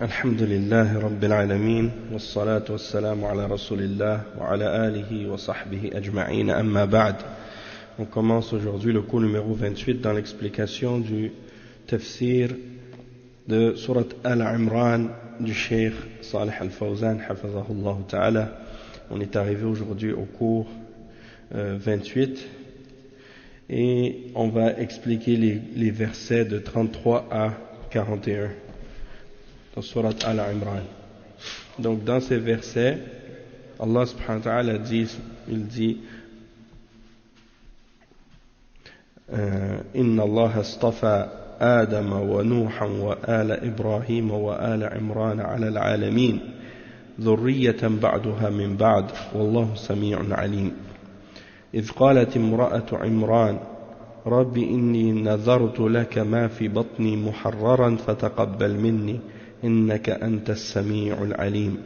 الحمد لله رب العالمين والصلاة والسلام على رسول الله وعلى آله وصحبه أجمعين أما بعد. On commence aujourd'hui le cours numéro 28 dans l'explication du tafsir de Surat Al-Imran du Cheikh Salih Al-Fawzan hafazahullah ta'ala. On est arrivé aujourd'hui au cours 28 et on va expliquer les versets de 33 à 41 dans Surat Al-Imran. Donc dans ces versets, Allah subhanahu wa ta'ala dit Inna Allah astafa Adam wa Nuhan wa ala Ibrahim wa ala Imran ala al-alamin dhurriyatan ba'daha min ba'd wallahu sami'un alim. إذ قالت امرأة عمران رب إني نذرت لك ما في بطني محررا فتقبل مني إنك أنت السميع العليم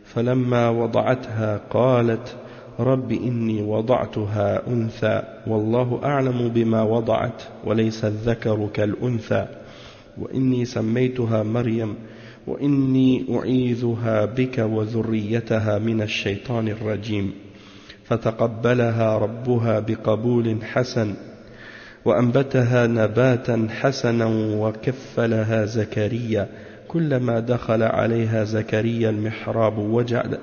فلما وضعتها قالت رب إني وضعتها أنثى والله أعلم بما وضعت وليس الذكر كالأنثى وإني سميتها مريم وإني أعيذها بك وذريتها من الشيطان الرجيم فتقبلها ربها بقبول حسن وأنبتها نباتا حسنا وكفلها زكريا كلما دخل عليها زكريا المحراب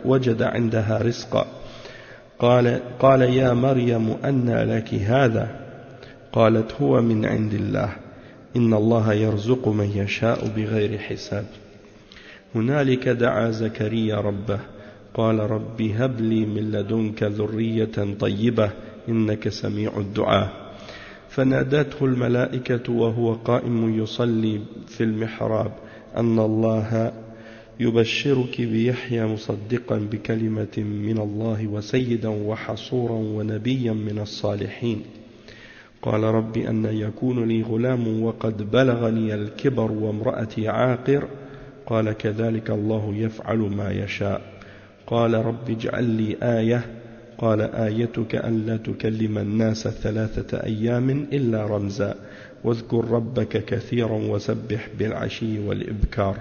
وجد عندها رزقا قال يا مريم أنى لك هذا قالت هو من عند الله إن الله يرزق من يشاء بغير حساب هنالك دعا زكريا ربه قال رب هب لي من لدنك ذرية طيبة إنك سميع الدعاء فنادته الملائكة وهو قائم يصلي في المحراب أن الله يبشرك بيحيى مصدقا بكلمة من الله وسيدا وحصورا ونبيا من الصالحين قال رب أن يكون لي غلام وقد بلغني الكبر وامرأتي عاقر قال كذلك الله يفعل ما يشاء قال رب اجعل لي آية قال آيتك ألا تكلم الناس 3 أيام إلا رمزا واذكر ربك كثيرا وسبح بالعشي والإبكار.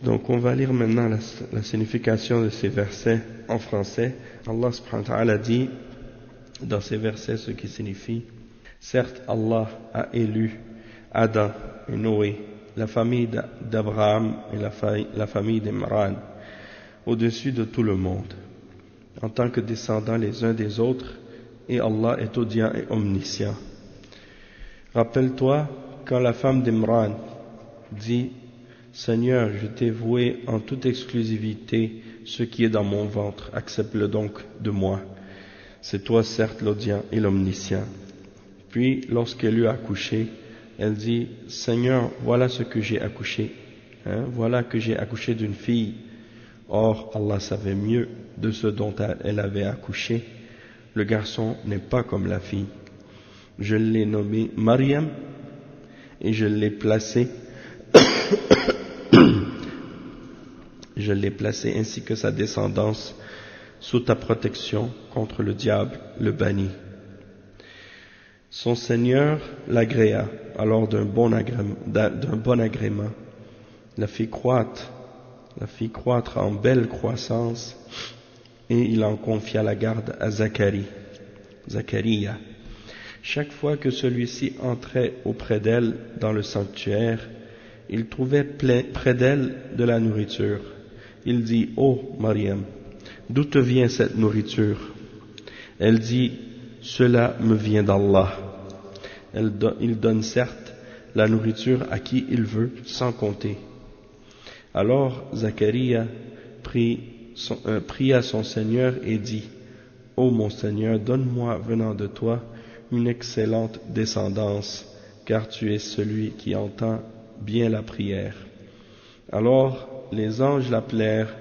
Donc on va lire maintenant la signification de ces versets en français. Allah subhanahu wa ta'ala dit dans ces versets ce qui signifie: certes Allah a élu Adam et Noé, la famille d'Abraham et la famille d'Imran au-dessus de tout le monde en tant que descendants les uns des autres, et Allah est audient et omniscient. Rappelle-toi quand la femme d'Imran dit: Seigneur, je t'ai voué en toute exclusivité ce qui est dans mon ventre, accepte-le donc de moi. C'est toi certes l'audient et l'omniscient. Puis lorsqu'elle eut accouché, elle dit: Seigneur, voilà ce que j'ai accouché, voilà que j'ai accouché d'une fille. Or Allah savait mieux de ce dont elle avait accouché. Le garçon n'est pas comme la fille. Je l'ai nommé Maryam et je l'ai placé ainsi que sa descendance sous ta protection contre le diable, le banni. Son Seigneur l'agréa alors d'un bon agrément, la fit croître en belle croissance, et il en confia la garde à Zacharia. Chaque fois que celui-ci entrait auprès d'elle dans le sanctuaire, il trouvait près d'elle de la nourriture. Il dit: Ô Mariam, d'où te vient cette nourriture? Elle dit: Cela me vient d'Allah. Il donne certes la nourriture à qui il veut, sans compter. Alors Zacharia pria son Seigneur et dit: Ô mon Seigneur, donne-moi venant de toi une excellente descendance, car tu es celui qui entend bien la prière. Alors les anges l'appelèrent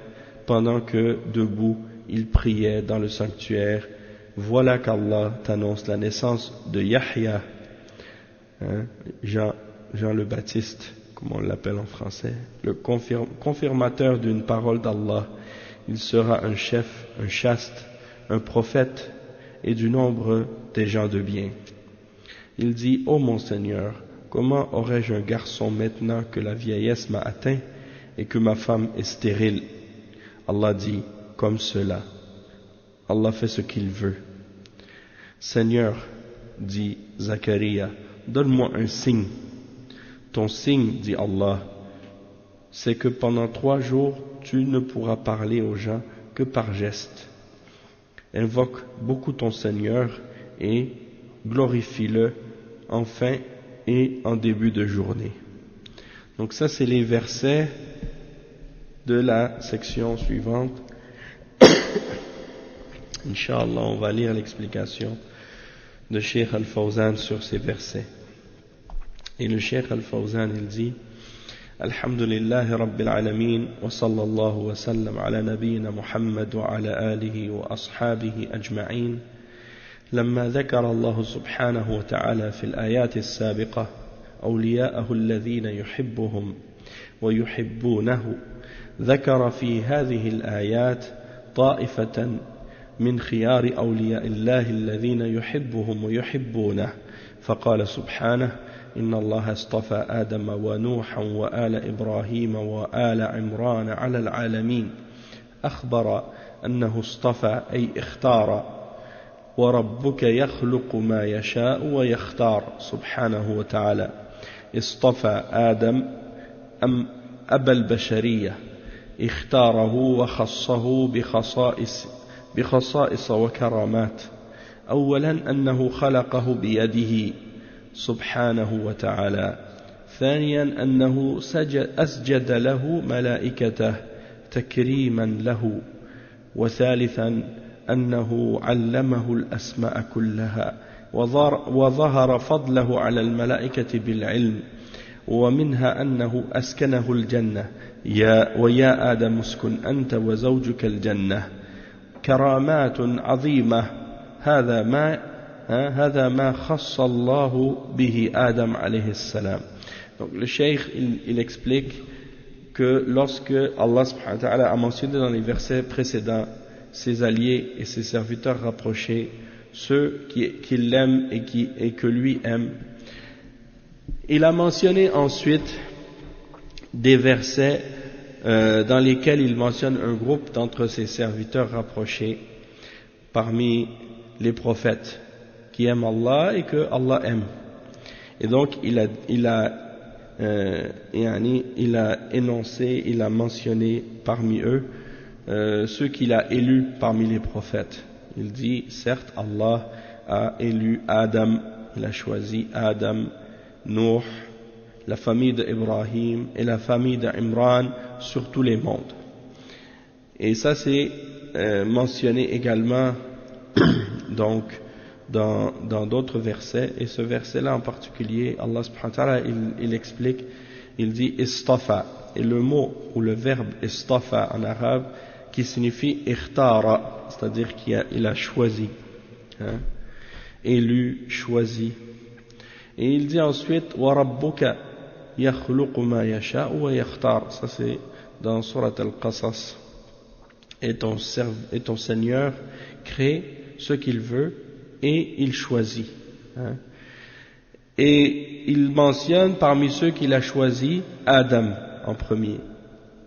pendant que, debout, il priait dans le sanctuaire. Voilà qu'Allah t'annonce la naissance de Yahya, Jean le Baptiste, comme on l'appelle en français, le confirmateur d'une parole d'Allah. Il sera un chef, un chaste, un prophète, et du nombre des gens de bien. Il dit: Ô mon Seigneur, comment aurais-je un garçon maintenant que la vieillesse m'a atteint et que ma femme est stérile. Allah dit, comme cela. Allah fait ce qu'il veut. Seigneur, dit Zacharia, donne-moi un signe. Ton signe, dit Allah, c'est que pendant 3 jours, tu ne pourras parler aux gens que par geste. Invoque beaucoup ton Seigneur et glorifie-le en fin et en début de journée. Donc ça, c'est les versets de la section suivante. Inch'Allah, on va lire l'explication de Cheikh Al-Fawzan sur ces versets. Et le Cheikh Al-Fawzan, il dit: Alhamdulillahi Rabbil Alamin, wa sallallahu wa sallam ala nabiyyina Muhammad wa ala alihi wa ashabihi ajma'in. لما ذكر الله سبحانه وتعالى في الآيات السابقة أولياءه الذين يحبهم ويحبونه، ذكر في هذه الآيات طائفة من خيار أولياء الله الذين يحبهم ويحبونه، فقال سبحانه: إن الله اصطفى آدم ونوحا وآل إبراهيم وآل عمران على العالمين. أخبر أنه اصطفى أي اختار، وربك يخلق ما يشاء ويختار سبحانه وتعالى. اصطفى آدم أبا البشرية، اختاره وخصه بخصائص وكرامات. أولا أنه خلقه بيده سبحانه وتعالى. ثانيا أنه أسجد له ملائكته تكريما له. وثالثا أنه علمه الأسماء كلها، وظهر فضله على الملائكة بالعلم. ومنها أنه أسكنه الجنة: ويا آدم اسكن أنت وزوجك الجنة. كرامات عظيمة، هذا ما خص الله به آدم عليه السلام. Donc le cheikh il explique que lorsque Allah subhanahu wa ta'ala a mentionné dans les versets précédents ses alliés et ses serviteurs rapprochés, ceux qu'il aime et que lui aime, il a mentionné ensuite des versets dans lesquels il mentionne un groupe d'entre ses serviteurs rapprochés parmi les prophètes qui aiment Allah et que Allah aime. Et donc il a énoncé, il a mentionné parmi eux ceux qu'il a élus parmi les prophètes. Il dit, certes, Allah a élu Adam, il a choisi Adam, Nuh, la famille d'Ibrahim et la famille d'Imran sur tous les mondes. Et ça c'est mentionné également donc dans d'autres versets, et ce verset-là en particulier, Allah subhanahu wa ta'ala il explique, il dit istafa, et le mot ou le verbe istafa en arabe qui signifie ikhtara, c'est-à-dire qu'il a choisi, élu, choisi. Et il dit ensuite wa rabbuka yakhluqu ma yasha'u wa yakhtar, ça c'est dans Surat Al-Qasas, et ton Seigneur crée ce qu'il veut et il choisit. Et il mentionne parmi ceux qu'il a choisis Adam en premier,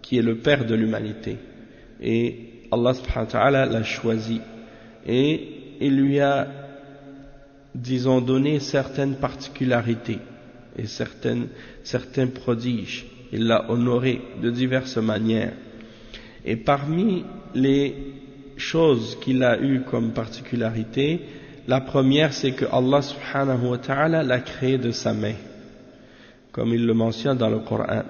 qui est le père de l'humanité. Et Allah subhanahu wa ta'ala l'a choisi. Et il lui a, disons, donné certaines particularités et certains prodiges. Il l'a honoré de diverses manières. Et parmi les choses qu'il a eues comme particularité, la première c'est que Allah subhanahu wa ta'ala l'a créé de sa main, comme il le mentionne dans le Coran.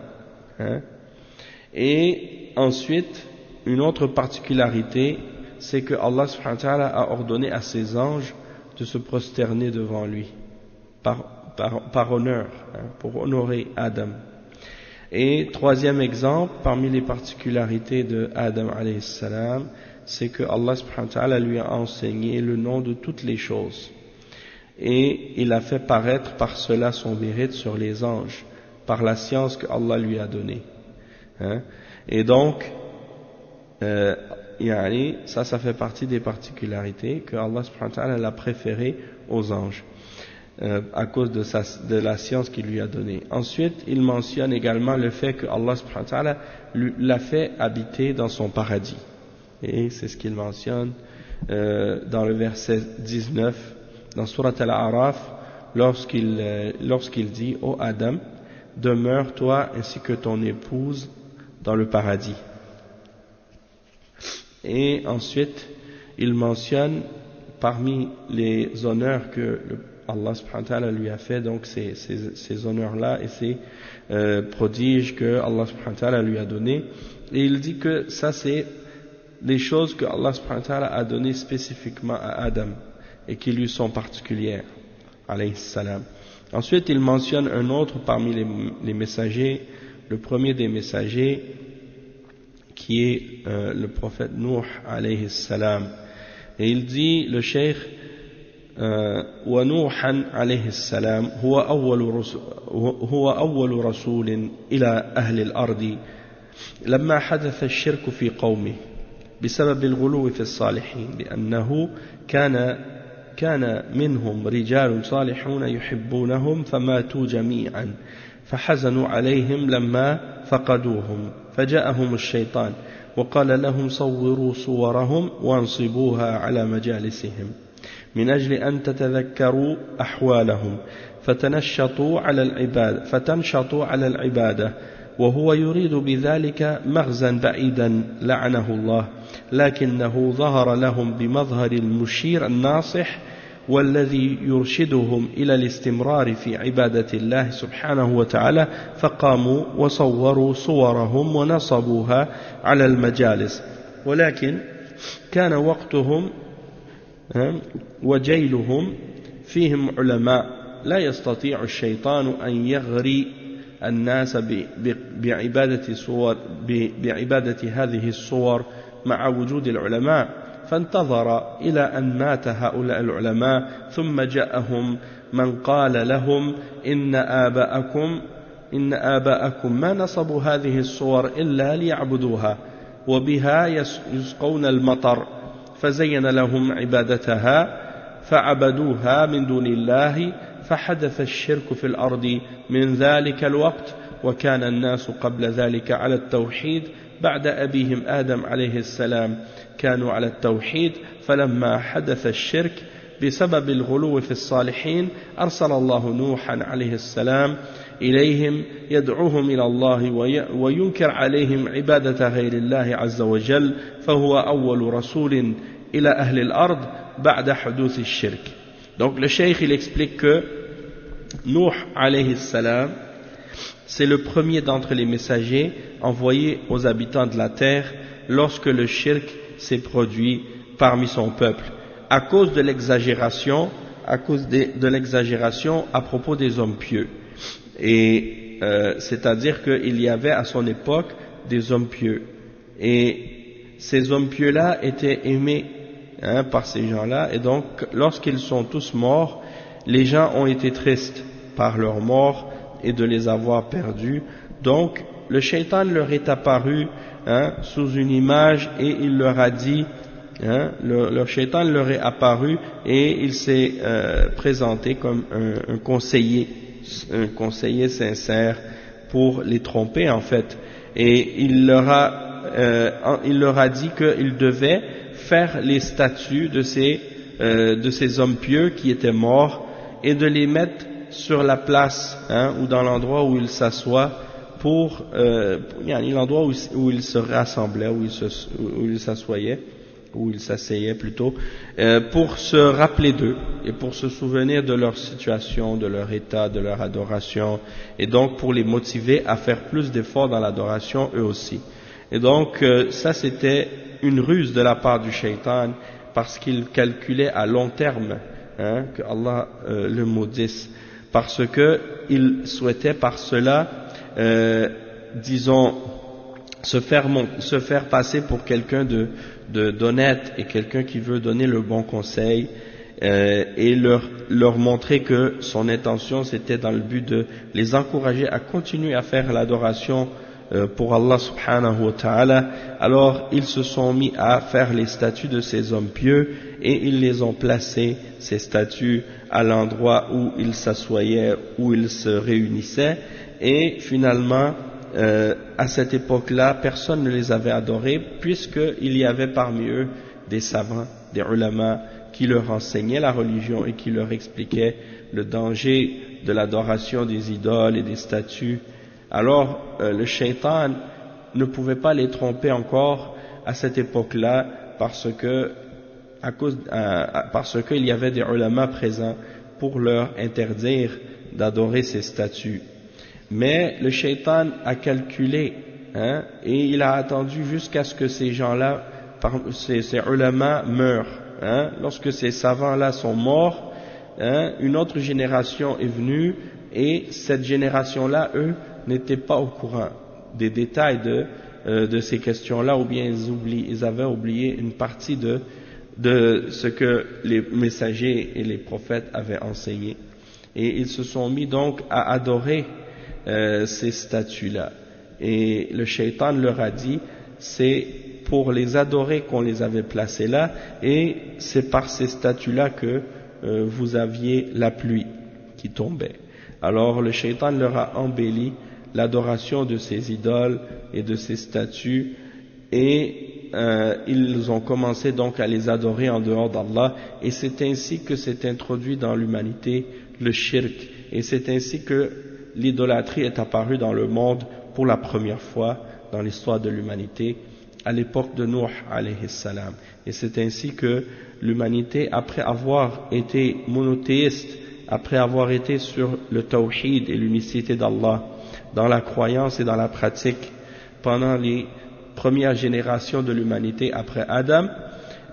Et ensuite, une autre particularité, c'est que Allah subhanahu wa ta'ala a ordonné à ses anges de se prosterner devant lui, par honneur, pour honorer Adam. Et troisième exemple, parmi les particularités de Adam alayhi salam, c'est que Allah subhanahu wa ta'ala lui a enseigné le nom de toutes les choses. Et il a fait paraître par cela son mérite sur les anges, par la science que Allah lui a donnée. Et donc, ça fait partie des particularités que Allah subhanahu wa ta'ala l'a préféré aux anges. à cause de la science qu'il lui a donnée. Ensuite, il mentionne également le fait que Allah subhanahu wa ta'ala l'a fait habiter dans son paradis. Et c'est ce qu'il mentionne dans le verset 19, dans Surat Al-A'raf, lorsqu'il dit « Ô Adam, demeure toi ainsi que ton épouse dans le paradis ». Et ensuite, il mentionne parmi les honneurs que Allah subhanahu wa ta'ala lui a fait, donc ces honneurs-là et ces prodiges que Allah subhanahu wa ta'ala lui a donnés. Et il dit que ça c'est des choses que Allah subhanahu wa ta'ala a données spécifiquement à Adam et qui lui sont particulières, alayhi salam. Ensuite, il mentionne un autre parmi les messagers, le premier des messagers, qui est le prophète Nuh, alayhi salam. Et il dit, le cheikh, ونوحا عليه السلام هو أول رسول إلى أهل الأرض لما حدث الشرك في قومه بسبب الغلو في الصالحين لأنه كان منهم رجال صالحون يحبونهم فماتوا جميعا فحزنوا عليهم لما فقدوهم فجاءهم الشيطان وقال لهم صوروا صورهم وانصبوها على مجالسهم من أجل أن تتذكروا أحوالهم فتنشطوا على العبادة وهو يريد بذلك مغزا بعيدا لعنه الله لكنه ظهر لهم بمظهر المشير الناصح والذي يرشدهم إلى الاستمرار في عبادة الله سبحانه وتعالى فقاموا وصوروا صورهم ونصبوها على المجالس ولكن كان وقتهم وجيلهم فيهم علماء لا يستطيع الشيطان أن يغري الناس بعبادة هذه الصور مع وجود العلماء فانتظر إلى أن مات هؤلاء العلماء ثم جاءهم من قال لهم إن آباءكم ما نصبوا هذه الصور إلا ليعبدوها وبها يسقون المطر فزين لهم عبادتها فعبدوها من دون الله فحدث الشرك في الأرض من ذلك الوقت وكان الناس قبل ذلك على التوحيد بعد أبيهم آدم عليه السلام كانوا على التوحيد فلما حدث الشرك بسبب الغلو في الصالحين أرسل الله نوحا عليه السلام إليهم يدعوهم إلى الله وينكر عليهم عبادة غير الله عز وجل فهو أول رسول إلى أهل الأرض بعد حدوث الشرك. Donc le cheikh il explique que Nuh alayhi salam c'est le premier d'entre les messagers envoyés aux habitants de la terre lorsque le shirk s'est produit parmi son peuple à cause de l'exagération à propos des hommes pieux. Et c'est-à-dire qu'il y avait à son époque des hommes pieux et ces hommes pieux-là étaient aimés par ces gens-là et donc lorsqu'ils sont tous morts, les gens ont été tristes par leur mort et de les avoir perdus. Donc le shaitan leur est apparu sous une image et il leur a dit, leur shaitan leur est apparu et il s'est présenté comme un conseiller sincère pour les tromper en fait. Et il leur a dit qu'ils devaient faire les statues de ces hommes pieux qui étaient morts et de les mettre sur la place ou dans l'endroit où ils s'assoient pour l'endroit où ils se rassemblaient, où ils s'assoyaient, où ils s'asseyaient plutôt, pour se rappeler d'eux et pour se souvenir de leur situation, de leur état, de leur adoration, et donc pour les motiver à faire plus d'efforts dans l'adoration eux aussi. Et donc ça c'était une ruse de la part du shaitan parce qu'il calculait à long terme que Allah le maudisse, parce que il souhaitait par cela disons se faire passer pour quelqu'un d'honnête et quelqu'un qui veut donner le bon conseil et leur montrer que son intention c'était dans le but de les encourager à continuer à faire l'adoration pour Allah subhanahu wa ta'ala, alors ils se sont mis à faire les statues de ces hommes pieux et ils les ont placés, ces statues, à l'endroit où ils s'assoyaient, où ils se réunissaient, et finalement à cette époque-là personne ne les avait adorés puisqu'il y avait parmi eux des savants, des ulama qui leur enseignaient la religion et qui leur expliquaient le danger de l'adoration des idoles et des statues. Alors le shaitan ne pouvait pas les tromper encore à cette époque-là parce qu'il y avait des ulama présents pour leur interdire d'adorer ces statues. Mais le shaitan a calculé et il a attendu jusqu'à ce que ces gens-là, ces ulama meurent. Lorsque ces savants-là sont morts, une autre génération est venue et cette génération-là, eux, n'étaient pas au courant des détails de ces questions-là, ou bien ils avaient oublié une partie de ce que les messagers et les prophètes avaient enseigné. Et ils se sont mis donc à adorer ces statues-là. Et le shaitan leur a dit, c'est pour les adorer qu'on les avait placés là, et c'est par ces statues-là que vous aviez la pluie qui tombait. Alors le shaitan leur a embelli l'adoration de ces idoles et de ces statues, et ils ont commencé donc à les adorer en dehors d'Allah, et c'est ainsi que s'est introduit dans l'humanité le shirk, et c'est ainsi que l'idolâtrie est apparue dans le monde pour la première fois dans l'histoire de l'humanité, à l'époque de Nuh alayhi salam. Et c'est ainsi que l'humanité, après avoir été monothéiste, après avoir été sur le tawhid et l'unicité d'Allah, dans la croyance et dans la pratique, pendant les premières générations de l'humanité après Adam,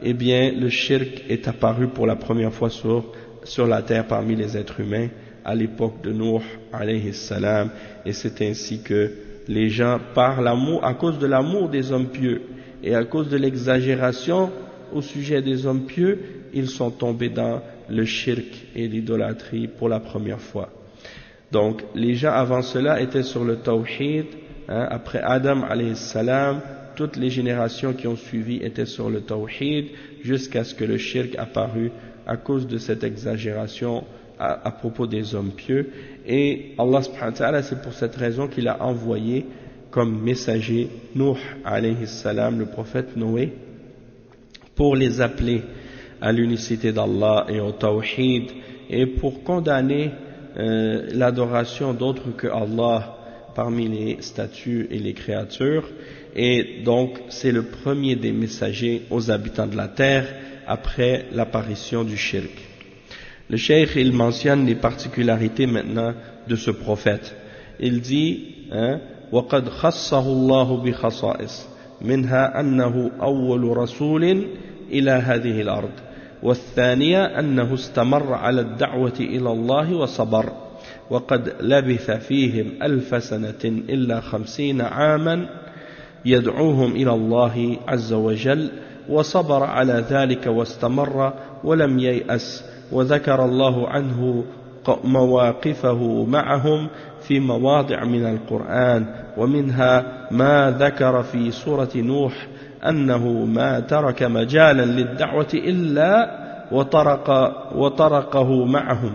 eh bien le shirk est apparu pour la première fois sur la terre parmi les êtres humains à l'époque de Nuh alayhi salam, et c'est ainsi que les gens, par l'amour, à cause de l'amour des hommes pieux et à cause de l'exagération au sujet des hommes pieux, ils sont tombés dans le shirk et l'idolâtrie pour la première fois. Donc les gens avant cela étaient sur le tawhid, après Adam alayhi salam, toutes les générations qui ont suivi étaient sur le tawhid jusqu'à ce que le shirk apparut à cause de cette exagération à propos des hommes pieux, et Allah subhanahu wa ta'ala, c'est pour cette raison qu'il a envoyé comme messager Nuh alayhi salam, le prophète Noé, pour les appeler à l'unicité d'Allah et au tawhid, et pour condamner l'adoration d'autres que Allah parmi les statues et les créatures. Et donc c'est le premier des messagers aux habitants de la terre après l'apparition du shirk. Le cheikh, il mentionne les particularités maintenant de ce prophète. Il dit وَقَدْ خَصَّهُ اللَّهُ بِخَصَائِصٍ مِنْهَا أَنَّهُ أَوَّلُ رَسُولٍ إِلَى هَذِهِ الْأَرْضِ والثانية أنه استمر على الدعوة إلى الله وصبر وقد لبث فيهم 1000 سنة إلا 50 عاما يدعوهم إلى الله عز وجل وصبر على ذلك واستمر ولم ييأس. وذكر الله عنه مواقفه معهم في مواضع من القرآن، ومنها ما ذكر في سورة نوح أنه ما ترك مجالا للدعوة إلا وطرقه معهم،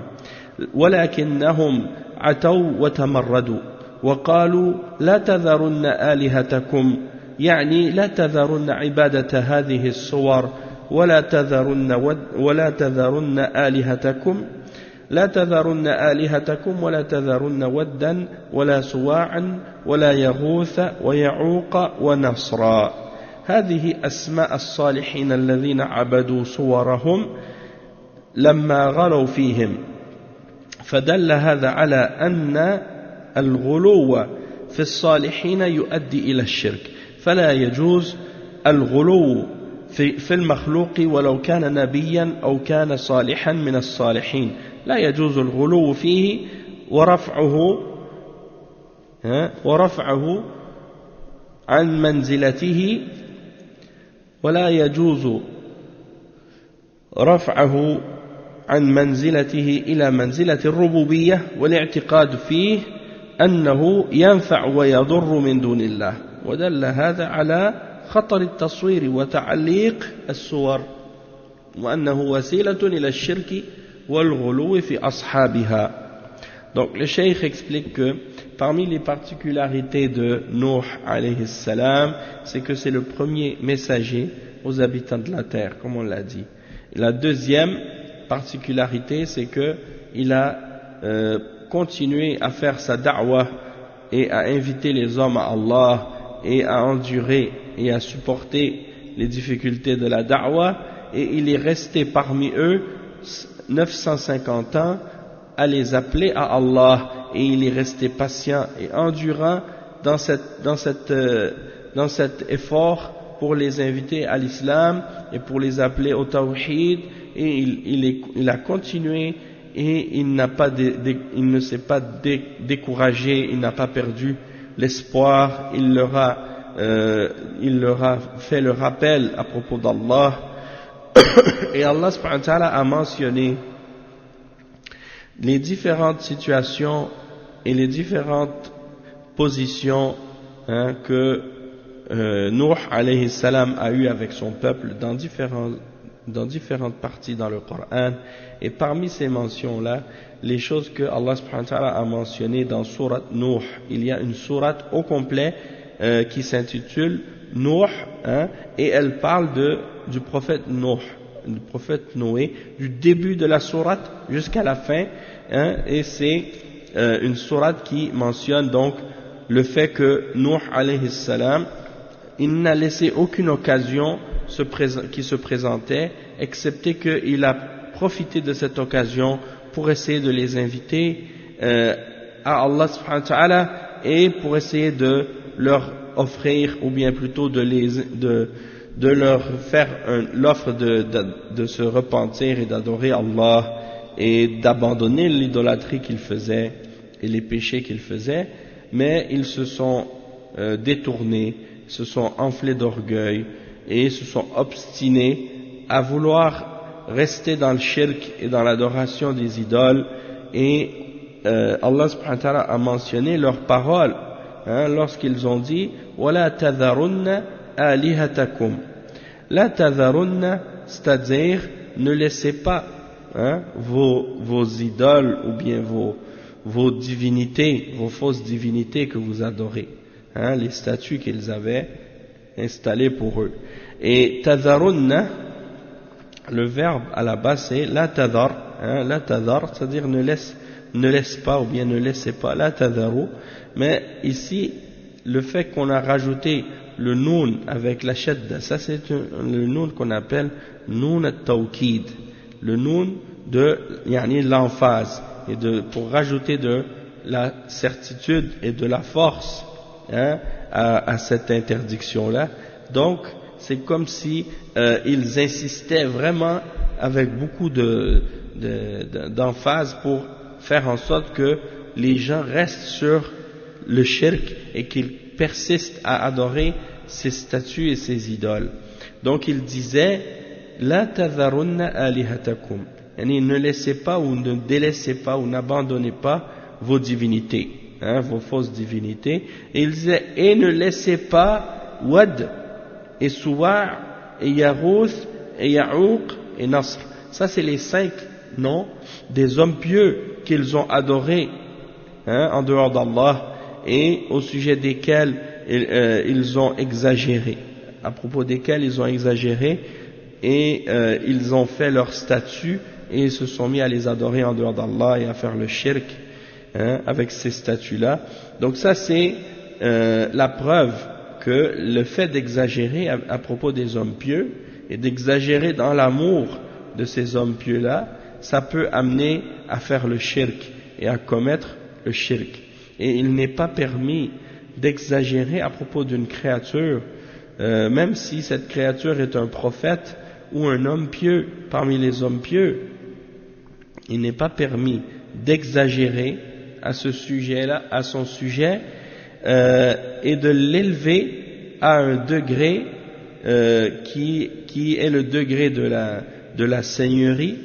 ولكنهم عتوا وتمردوا وقالوا لا تذرن آلهتكم، يعني لا تذرن عبادة هذه الصور ولا تذرن آلهتكم لا تذرن آلهتكم ولا تذرن ودا ولا سواعا ولا يغوث ويعوق ونصرا. هذه أسماء الصالحين الذين عبدوا صورهم لما غلوا فيهم، فدل هذا على أن الغلو في الصالحين يؤدي إلى الشرك، فلا يجوز الغلو في المخلوق ولو كان نبيا أو كان صالحا من الصالحين، لا يجوز الغلو فيه ورفعه عن منزلته، ولا يجوز رفعه عن منزلته إلى منزلة الربوبية والاعتقاد فيه أنه ينفع ويضر من دون الله ودل هذا على خطر التصوير وتعليق الصور وأنه وسيلة إلى الشرك والغلو في أصحابها. Donc le cheikh explique que parmi les particularités de Nuh alayhi salam, c'est que c'est le premier messager aux habitants de la terre, comme on l'a dit. Et la deuxième particularité, c'est que il a continué à faire sa da'wah et à inviter les hommes à Allah et à endurer et à supporter les difficultés de la da'wah, et il est resté parmi eux 950 ans à les appeler à Allah, et il est resté patient et endurant dans cet effort pour les inviter à l'islam et pour les appeler au tawhid, et il a continué, et il ne s'est pas découragé, il n'a pas perdu l'espoir, il leur a fait le rappel à propos d'Allah. Et Allah subhanahu wa ta'ala a mentionné les différentes situations et les différentes positions que Nuh alayhi salam a eu avec son peuple dans différentes parties dans le Coran. Et parmi ces mentions-là, les choses que Allah subhanahu wa ta'ala a mentionnées dans Surat Nuh, il y a une sourate au complet qui s'intitule Nuh, et elle parle du prophète Nuh, du prophète Noé, du début de la sourate jusqu'à la fin, et c'est une sourate qui mentionne donc le fait que Nuh alayhi salam, il n'a laissé aucune occasion qui se présentait, excepté qu'il a profité de cette occasion pour essayer de les inviter à Allah subhanahu wa ta'ala, et pour essayer de leur offrir, ou bien plutôt de leur faire l'offre de se repentir et d'adorer Allah et d'abandonner l'idolâtrie qu'ils faisaient et les péchés qu'ils faisaient, mais ils se sont détournés, se sont enflés d'orgueil et se sont obstinés à vouloir rester dans le shirk et dans l'adoration des idoles, et Allah subhanahu wa ta'ala a mentionné leurs paroles lorsqu'ils ont dit وَلَا تَذَرُنَّ آلِهَتَكُمْ. La tadharunna, c'est-à-dire ne laissez pas vos idoles ou bien vos divinités, vos fausses divinités que vous adorez, les statues qu'ils avaient installées pour eux. Et tadharunna, le verbe à la base c'est la tadhar, c'est-à-dire ne laisse pas ou bien ne laissez pas, la tadharu, mais ici le fait qu'on a rajouté le noun avec la shadda, ça c'est le noun qu'on appelle noun at-tawkid, le noun de l'emphase, et pour rajouter de la certitude et de la force à cette interdiction là. Donc c'est comme si ils insistaient vraiment avec beaucoup d'emphase pour faire en sorte que les gens restent sur le shirk et qu'ils persistent à adorer ces statues et ces idoles. Donc il disait la tadharunna alihatakum, ne laissez pas ou ne délaissez pas ou n'abandonnez pas vos divinités, vos fausses divinités. Et il disait et ne laissez pas Wad et Suwa' et Yarouth et Ya'ouq et Nasr. Ça c'est les 5 noms des hommes pieux qu'ils ont adorés en dehors d'Allah, et au sujet desquels ils ont exagéré, à propos desquels ils ont exagéré, et ils ont fait leur statut et ils se sont mis à les adorer en dehors d'Allah et à faire le shirk avec ces statuts-là. Donc ça c'est la preuve que le fait d'exagérer à propos des hommes pieux et d'exagérer dans l'amour de ces hommes pieux-là, ça peut amener à faire le shirk et à commettre le shirk. Et il n'est pas permis d'exagérer à propos d'une créature, même si cette créature est un prophète ou un homme pieux parmi les hommes pieux. Il n'est pas permis d'exagérer à ce sujet-là, à son sujet, et de l'élever à un degré qui est le degré de la seigneurie,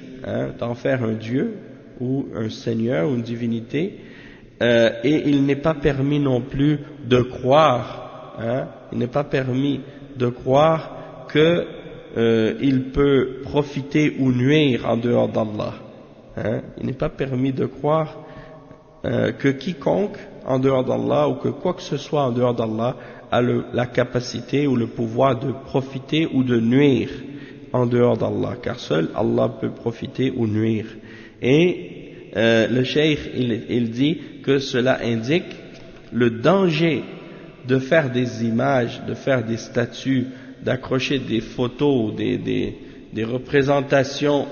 d'en faire un dieu ou un seigneur ou une divinité, et il n'est pas permis non plus de croire, il n'est pas permis de croire que il peut profiter ou nuire en dehors d'Allah. Il n'est pas permis de croire que quiconque en dehors d'Allah ou que quoi que ce soit en dehors d'Allah a la capacité ou le pouvoir de profiter ou de nuire en dehors d'Allah, car seul Allah peut profiter ou nuire. Et le cheikh il dit que cela indique le danger de faire des images, de faire des statues, d'accrocher des photos, des représentations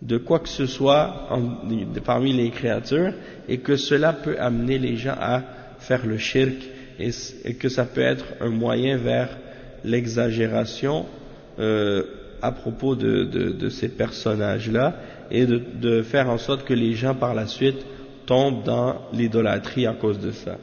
de quoi que ce soit parmi les créatures, et que cela peut amener les gens à faire le shirk, et que ça peut être un moyen vers l'exagération à propos de ces personnages-là, et de faire en sorte que les gens par la suite tombent dans l'idolâtrie à cause de ça.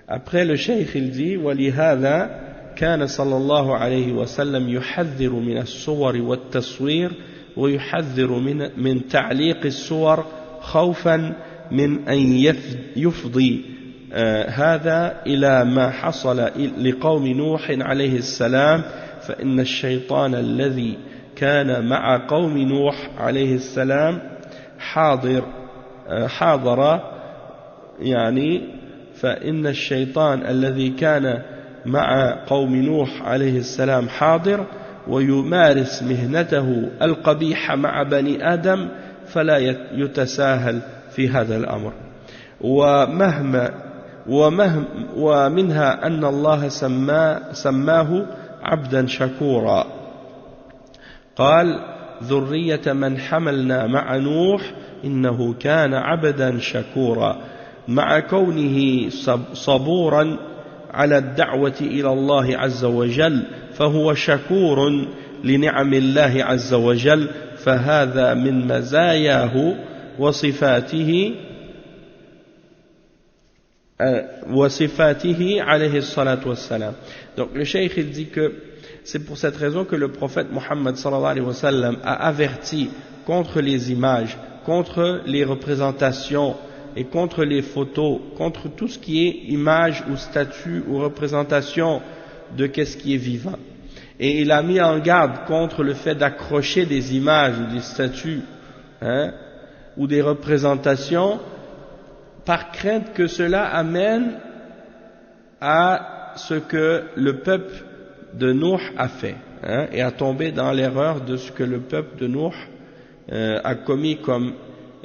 Après le cheikh il dit وَلِهَذَا كان صلى الله عليه وسلم يحذر من الصور والتصوير ويحذر من تعليق الصور خوفا من أن يفضي هذا إلى ما حصل لقوم نوح عليه السلام فإن الشيطان الذي كان مع قوم نوح عليه السلام حاضر يعني فإن الشيطان الذي كان مع قوم نوح عليه السلام حاضر ويمارس مهنته القبيحة مع بني آدم فلا يتساهل في هذا الأمر ومنها أن الله سماه عبدا شكورا قال ذرية من حملنا مع نوح إنه كان عبدا شكورا مع كونه صبورا على الدعوة إلى الله عز وجل فهو شكور لنعم الله عز وجل فهذا من مزاياه وصفاته عليه الصلاة والسلام. Donc le cheikh il dit que c'est pour cette raison que le prophète Mohammed sallallahu alayhi wa sallam a averti contre les images, contre les représentations et contre les photos, contre tout ce qui est image ou statue ou représentation de qu'est-ce qui est vivant. Et il a mis en garde contre le fait d'accrocher des images ou des statues ou des représentations par crainte que cela amène à ce que le peuple de Nuh a fait et à tomber dans l'erreur de ce que le peuple de Nuh a commis comme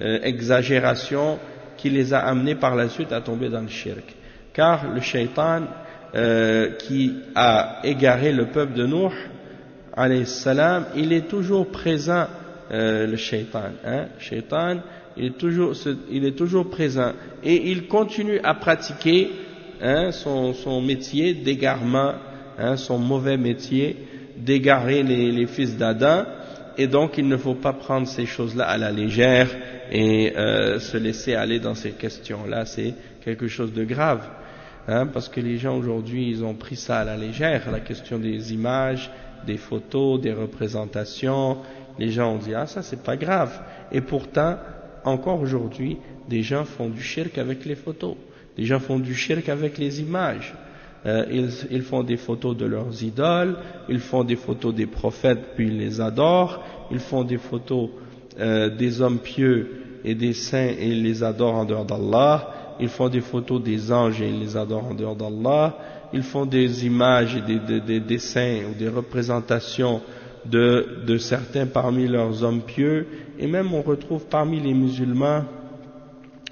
exagération qui les a amenés par la suite à tomber dans le shirk. Car le shaitan qui a égaré le peuple de Nuh alayhi salam, il est toujours présent, le shaitan. Shaitan, il est toujours présent et il continue à pratiquer son métier d'égarement, son mauvais métier d'égarer les fils d'Adam, et donc il ne faut pas prendre ces choses-là à la légère et se laisser aller dans ces questions-là. C'est quelque chose de grave, parce que les gens aujourd'hui ils ont pris ça à la légère, la question des images, des photos, des représentations. Les gens ont dit ça c'est pas grave, et pourtant encore aujourd'hui des gens font du shirk avec les photos, des gens font du shirk avec les images. Ils font des photos de leurs idoles, ils font des photos des prophètes puis ils les adorent, ils font des photos des hommes pieux et des saints et ils les adorent en dehors d'Allah, ils font des photos des anges et ils les adorent en dehors d'Allah, ils font des images et des dessins ou des représentations de certains parmi leurs hommes pieux, et même on retrouve parmi les musulmans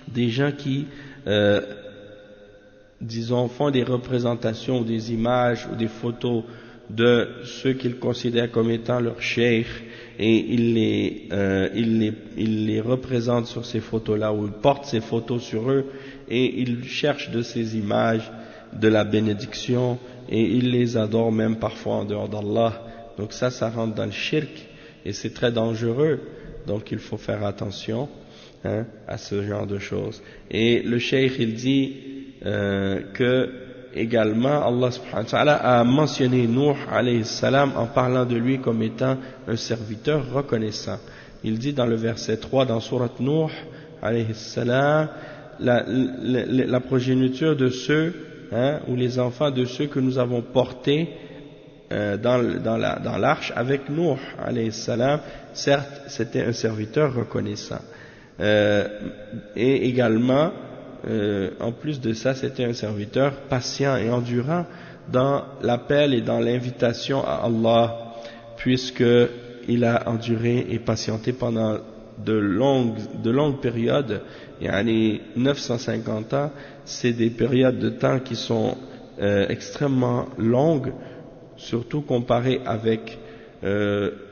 des gens qui disons font des représentations ou des images ou des photos de ceux qu'ils considèrent comme étant leurs cheikh, et ils les représentent sur ces photos-là, ou ils portent ces photos sur eux et ils cherchent de ces images de la bénédiction et ils les adorent même parfois en dehors d'Allah. Donc ça rentre dans le shirk et c'est très dangereux, donc il faut faire attention à ce genre de choses. Et le cheikh il dit que également Allah subhanahu wa ta'ala a mentionné Nuh alayhi salam en parlant de lui comme étant un serviteur reconnaissant. Il dit dans le verset 3 dans sourate Nuh alayhi salam, la progéniture de ceux, ou les enfants de ceux que nous avons portés dans l'arche avec Nuh alayhi salam. Certes, c'était un serviteur reconnaissant. Et également, en plus de ça, c'était un serviteur patient et endurant dans l'appel et dans l'invitation à Allah, puisqu'il a enduré et patienté pendant de longues périodes. Yani 950 ans, c'est des périodes de temps qui sont extrêmement longues, surtout comparées avec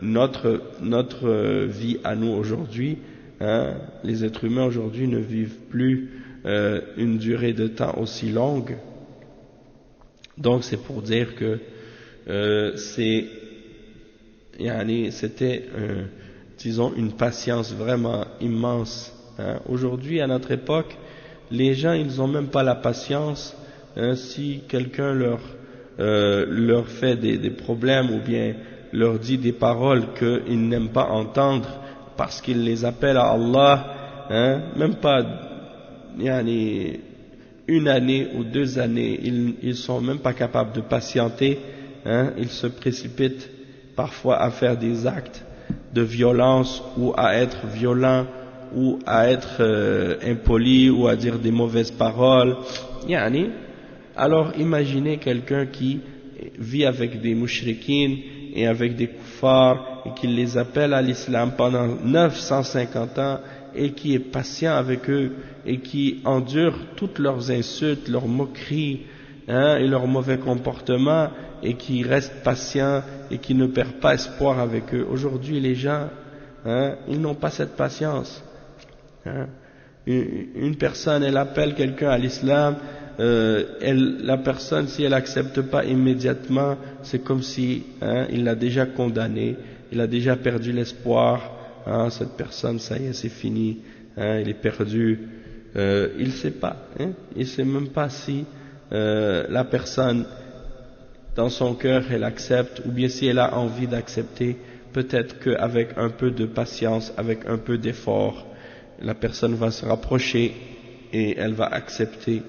notre vie à nous aujourd'hui. Les êtres humains aujourd'hui ne vivent plus une durée de temps aussi longue. Donc c'est pour dire que c'était disons une patience vraiment immense. Aujourd'hui, à notre époque, les gens ils n'ont même pas la patience si quelqu'un leur fait des problèmes ou bien leur dit des paroles qu'ils n'aiment pas entendre parce qu'ils les appellent à Allah, même pas une année ou 2 années, ils sont même pas capables de patienter, ils se précipitent parfois à faire des actes de violence ou à être violents ou à être impolis ou à dire des mauvaises paroles. Alors imaginez quelqu'un qui vit avec des mushrikines et avec des kuffars et qui les appelle à l'islam pendant 950 ans et qui est patient avec eux et qui endure toutes leurs insultes, leurs moqueries et leurs mauvais comportements et qui reste patient et qui ne perd pas espoir avec eux. Aujourd'hui les gens, ils n'ont pas cette patience. Une personne, elle appelle quelqu'un à l'islam, la personne, si elle n'accepte pas immédiatement, c'est comme si il l'a déjà condamné, il a déjà perdu l'espoir. Cette personne, ça y est, c'est fini, il est perdu. Il ne sait pas, il ne sait même pas si la personne, dans son cœur, elle accepte, ou bien si elle a envie d'accepter. Peut-être qu'avec un peu de patience, avec un peu d'effort, la personne va se rapprocher et elle va accepter,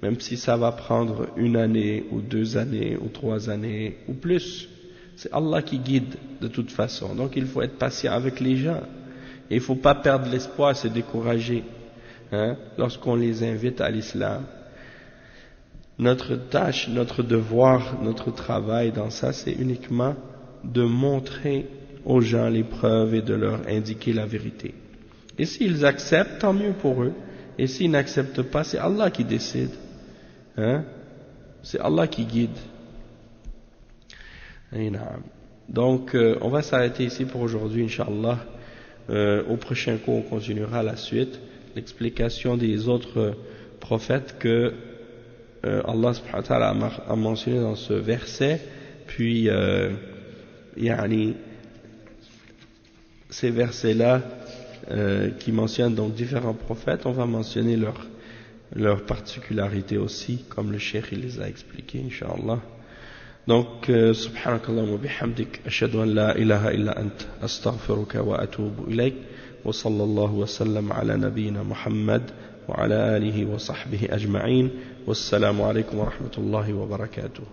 même si ça va prendre 1 année ou 2 années ou 3 années ou plus. C'est Allah qui guide de toute façon. Donc il faut être patient avec les gens. Et il ne faut pas perdre l'espoir, se décourager lorsqu'on les invite à l'islam. Notre tâche, notre devoir, notre travail dans ça, c'est uniquement de montrer aux gens les preuves et de leur indiquer la vérité. Et s'ils acceptent, tant mieux pour eux. Et s'ils n'acceptent pas, c'est Allah qui décide. C'est Allah qui guide. Donc, on va s'arrêter ici pour aujourd'hui, Inch'Allah. Au prochain cours, on continuera la suite, l'explication des autres prophètes que Allah subhanahu wa ta'ala a mentionné dans ce verset. Puis, ces versets-là qui mentionnent donc différents prophètes, on va mentionner leurs particularités aussi, comme le cheikh il les a expliquées, Inch'Allah. Donc, subhanakallahu wa bihamdik, ashhadu an la ilaha illa ant, astaghfiruka wa atubu ilayk, wa sallallahu wa sallam ala nabiyyina Muhammad wa ala alihi wa sahbihi ajma'in, wassalamu alaykum wa rahmatullahi wa barakatuh.